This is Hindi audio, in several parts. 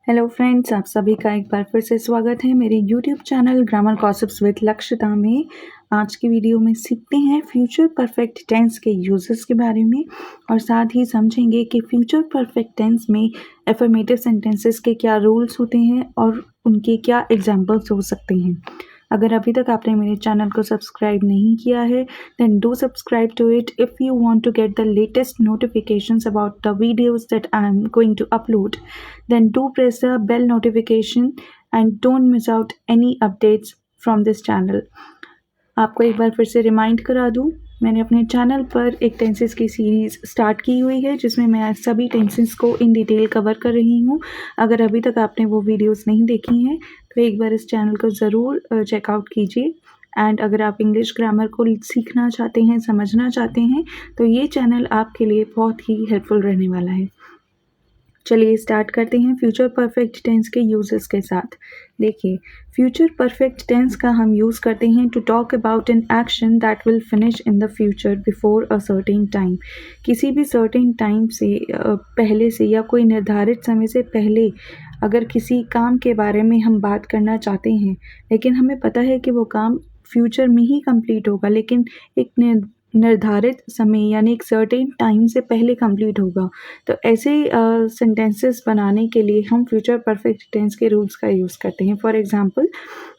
हेलो फ्रेंड्स, आप सभी का एक बार फिर से स्वागत है मेरे YouTube channel grammar gossips with Lakshita में। आज की वीडियो में सीखते हैं फ्यूचर परफेक्ट टेंस के यूजेस के बारे में और साथ ही समझेंगे कि फ्यूचर परफेक्ट टेंस में एफर्मेटिव सेंटेंसेस के क्या रूल्स होते हैं और उनके क्या एग्जाम्पल्स हो सकते हैं। अगर अभी तक आपने मेरे चैनल को सब्सक्राइब नहीं किया है then do subscribe to it if you want to get the latest notifications about the videos that I am going to upload. Then do press the bell notification and don't miss out any updates from this channel. आपको एक बार फिर से रिमाइंड करा दूँ, मैंने अपने चैनल पर एक टेंसेस की सीरीज़ स्टार्ट की हुई है जिसमें मैं सभी टेंसेस को इन डिटेल कवर कर रही हूँ। अगर अभी तक आपने वो वीडियोस नहीं देखी हैं तो एक बार इस चैनल को ज़रूर चेकआउट कीजिए। एंड अगर आप इंग्लिश ग्रामर को सीखना चाहते हैं, समझना चाहते हैं, तो ये चैनल आपके लिए बहुत ही हेल्पफुल रहने वाला है। चलिए स्टार्ट करते हैं फ्यूचर परफेक्ट टेंस के यूजेस के साथ। देखिए, फ्यूचर परफेक्ट टेंस का हम यूज़ करते हैं to talk about an action that will finish in the future before a certain time. किसी भी सर्टेन टाइम से पहले से या कोई निर्धारित समय से पहले अगर किसी काम के बारे में हम बात करना चाहते हैं, लेकिन हमें पता है कि वो काम फ्यूचर में ही कंप्लीट होगा, लेकिन एक निर्धारित समय यानी एक सर्टेन टाइम से पहले कंप्लीट होगा, तो ऐसे सेंटेंसेस बनाने के लिए हम फ्यूचर परफेक्ट टेंस के रूल्स का यूज़ करते हैं। For example,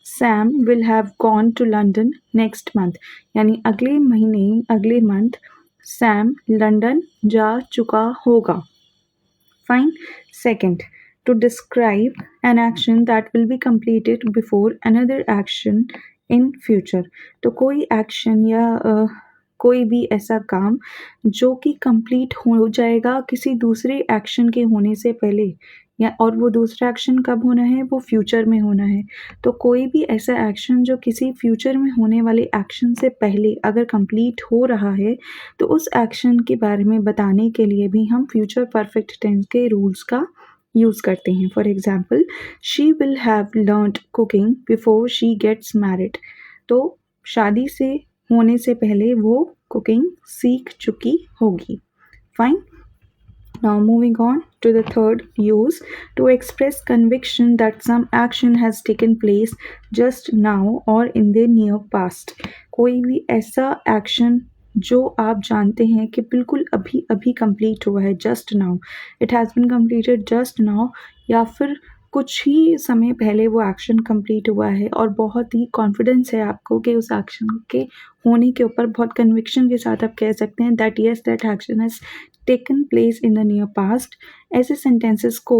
Sam will have gone to London next month, यानी अगले महीने, अगले मंथ सैम लंदन जा चुका होगा। Fine. Second, to describe an action that will be completed before another action in future. तो कोई एक्शन या कोई भी ऐसा काम जो कि कंप्लीट हो जाएगा किसी दूसरे एक्शन के होने से पहले, या और वो दूसरा एक्शन कब होना है, वो फ्यूचर में होना है। तो कोई भी ऐसा एक्शन जो किसी फ्यूचर में होने वाले एक्शन से पहले अगर कंप्लीट हो रहा है, तो उस एक्शन के बारे में बताने के लिए भी हम फ्यूचर परफेक्ट टेंस के रूल्स का यूज़ करते हैं। For example, she will have learned cooking before she gets married. तो शादी से होने से पहले वो कुकिंग सीख चुकी होगी। Fine. Now moving on to the third use, to express conviction that some action has taken place just now or in the near past. कोई भी ऐसा एक्शन जो आप जानते हैं कि बिल्कुल अभी अभी कंप्लीट हुआ है, just now, it has been completed just now, या फिर कुछ ही समय पहले वो एक्शन कंप्लीट हुआ है और बहुत ही कॉन्फिडेंस है आपको कि उस एक्शन के होने के ऊपर बहुत कन्विक्शन के साथ आप कह सकते हैं that yes that action has taken place in the near past. ऐसे सेंटेंसेस को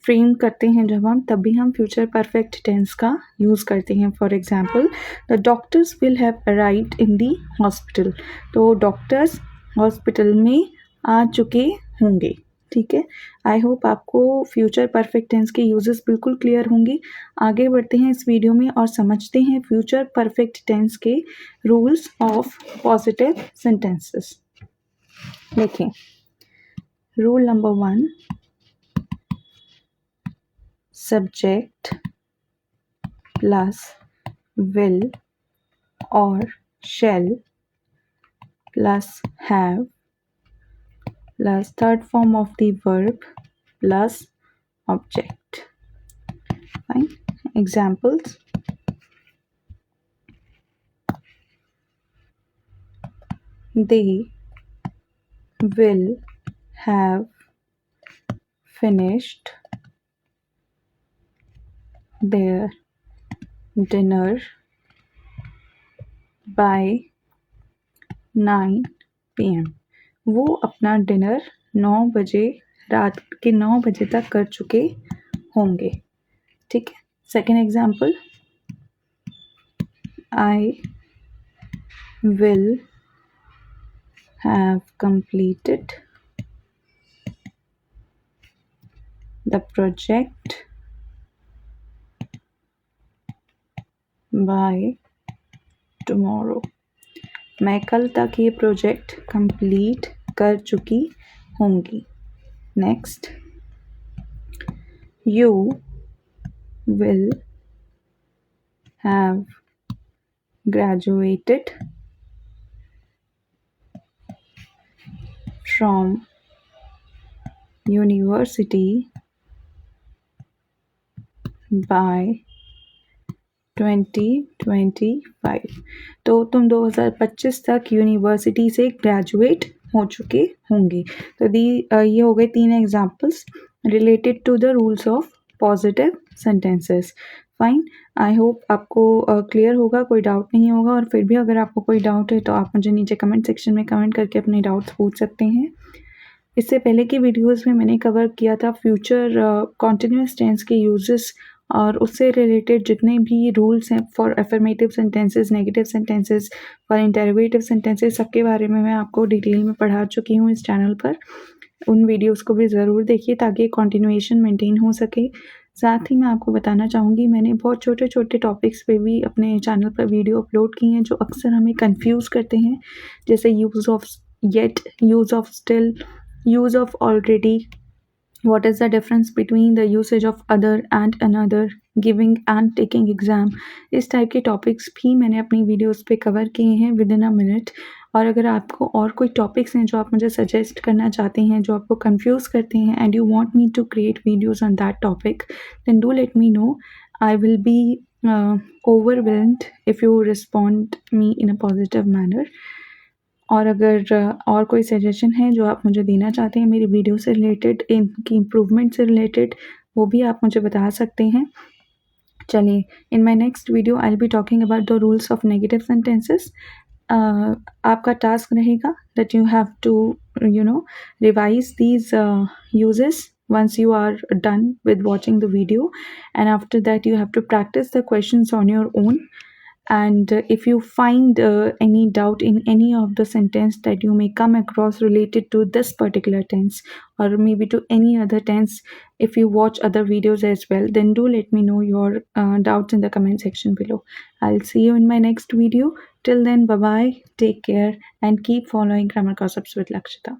फ्रेम करते हैं जब हम, तब भी हम फ्यूचर परफेक्ट टेंस का यूज़ करते हैं। For example, the doctors will have arrived in the hospital. तो डॉक्टर्स हॉस्पिटल में आ चुके होंगे। ठीक है, आई होप आपको फ्यूचर परफेक्ट टेंस के यूजेस बिल्कुल क्लियर होंगे। आगे बढ़ते हैं इस वीडियो में और समझते हैं फ्यूचर परफेक्ट टेंस के रूल्स ऑफ पॉजिटिव सेंटेंसेस। देखिए, rule number 1, subject plus will और shall plus have plus third form of the verb plus object. Fine. Examples, they will have finished their dinner by 9 PM। वो अपना डिनर 9 बजे, रात के 9 बजे तक कर चुके होंगे। ठीक है। Second example, I will have completed the project by tomorrow। मैं कल तक ये प्रोजेक्ट कंप्लीट कर चुकी होंगी। Next, you will have graduated from university by 2025। तो तुम 2025 तक यूनिवर्सिटी से ग्रेजुएट हो चुके होंगे। तो ये हो गए 3 examples related to the rules of positive sentences. Fine, I hope आपको क्लियर होगा, कोई डाउट नहीं होगा। और फिर भी अगर आपको कोई डाउट है तो आप मुझे नीचे कमेंट सेक्शन में कमेंट करके अपने डाउट्स पूछ सकते हैं। इससे पहले की वीडियोस में मैंने कवर किया था फ्यूचर कॉन्टिन्यूस टेंस के यूजेस और उससे रिलेटेड जितने भी रूल्स हैं for affirmative sentences, negative sentences, for interrogative sentences, सबके बारे में मैं आपको डिटेल में पढ़ा चुकी हूँ इस चैनल पर। उन वीडियोस को भी ज़रूर देखिए ताकि कॉन्टिन्यूएशन मेंटेन हो सके। साथ ही मैं आपको बताना चाहूँगी, मैंने बहुत छोटे छोटे टॉपिक्स पे भी अपने चैनल पर वीडियो अपलोड की हैं जो अक्सर हमें कंफ्यूज करते हैं, जैसे use of yet, use of still, use of already, what is the difference between the usage of other and another, giving and taking exam। इस टाइप के टॉपिक्स भी मैंने अपनी वीडियोस पे कवर किए हैं विद इन अ मिनट। और अगर आपको और कोई टॉपिक्स हैं जो आप मुझे सजेस्ट करना चाहते हैं, जो आपको कंफ्यूज करते हैं and you want me to create videos on that topic, then do let me know. I will be overwhelmed if you respond me in a positive manner। और अगर और कोई सजेशन है जो आप मुझे देना चाहते हैं मेरी वीडियो से रिलेटेड, इनकी इम्प्रूवमेंट से रिलेटेड, वो भी आप मुझे बता सकते हैं। चलिए, in my next video I will be talking about the rules of negative sentences. आपका टास्क रहेगा that you have to revise these usages once you are done with watching the video, and after that you have to practice the questions on your own। And if you find any doubt in any of the sentence that you may come across related to this particular tense or maybe to any other tense, if you watch other videos as well, then do let me know your doubts in the comment section below। I'll see you in my next video. Till then, bye bye, take care, and keep following Grammar Gossips with Lakshita।